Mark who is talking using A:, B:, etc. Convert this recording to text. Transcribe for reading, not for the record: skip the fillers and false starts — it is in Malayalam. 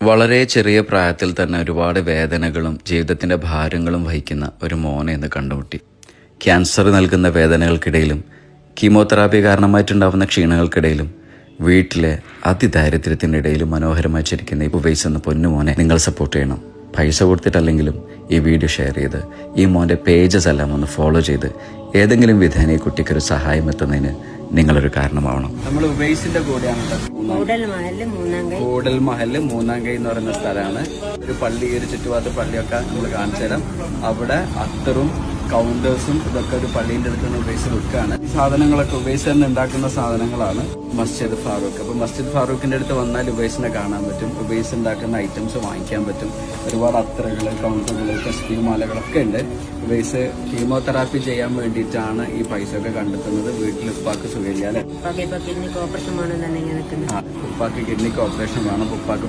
A: വളരെ ചെറിയ പ്രായത്തിൽ തന്നെ ഒരുപാട് വേദനകളും ജീവിതത്തിന്റെ ഭാരങ്ങളും വഹിക്കുന്ന ഒരു മോനെ എന്ന് കണ്ടുമുട്ടി. ക്യാൻസർ നൽകുന്ന വേദനകൾക്കിടയിലും കീമോതെറാപ്പി കാരണമായിട്ടുണ്ടാവുന്ന ക്ഷീണങ്ങൾക്കിടയിലും വീട്ടിലെ അതിദാരിദ്ര്യത്തിൻ്റെ ഇടയിലും മനോഹരമായി ചിരിക്കുന്ന ഈ ഉവൈസ് എന്ന പൊന്നുമോനെ നിങ്ങൾ സപ്പോർട്ട് ചെയ്യണം. പൈസ കൊടുത്തിട്ടല്ലെങ്കിലും ഈ വീഡിയോ ഷെയർ ചെയ്ത് ഈ മോൻ്റെ പേജസ് എല്ലാം ഒന്ന് ഫോളോ ചെയ്ത് ഏതെങ്കിലും വിധേന ഈ കുട്ടിക്കൊരു സഹായം എത്തുന്നതിന് നിങ്ങളൊരു കാരണമാവണം. നമ്മൾ ഉവൈസിന്റെ കൂടെയാണ് കൂടൽ മഹല് മൂന്നാം കൈ എന്ന് പറയുന്ന സ്ഥലമാണ്. ഒരു പള്ളി, ഒരു ചുറ്റുപാട് പള്ളിയൊക്കെ നമ്മൾ കാണിച്ചു തരാം. അവിടെ അത്തറും കൗണ്ടേഴ്സും ഇതൊക്കെ ഒരു പള്ളീൻ്റെ അടുത്ത് നിന്ന് ഉവൈസ് വെക്കുകയാണ്. ഈ സാധനങ്ങളൊക്കെ ഉവൈസ് തന്നെ ഉണ്ടാക്കുന്ന സാധനങ്ങളാണ്. മസ്ജിദ് ഫാറൂഖ്. അപ്പോൾ മസ്ജിദ് ഫാറൂഖിന്റെ അടുത്ത് വന്നാൽ ഉവൈസിനെ കാണാൻ പറ്റും. ഉവൈസ് ഉണ്ടാക്കുന്ന ഐറ്റംസ് വാങ്ങിക്കാൻ പറ്റും. ഒരുപാട് അത്തറുകൾ, കൗണ്ടറുകൾ, തസ്ബീഹ് മാലകളൊക്കെ ഉണ്ട്. ഉവൈസ് കീമോതെറാപ്പി ചെയ്യാൻ വേണ്ടിയിട്ടാണ് ഈ പൈസ ഒക്കെ കണ്ടെത്തുന്നത്. വീട്ടിൽ ഉപ്പാക്ക് സുഖമില്ല അല്ലെ? ഉപ്പാക്ക് കിഡ്നിക്ക് ഓപ്പറേഷൻ വേണം. ഉപ്പാക്ക്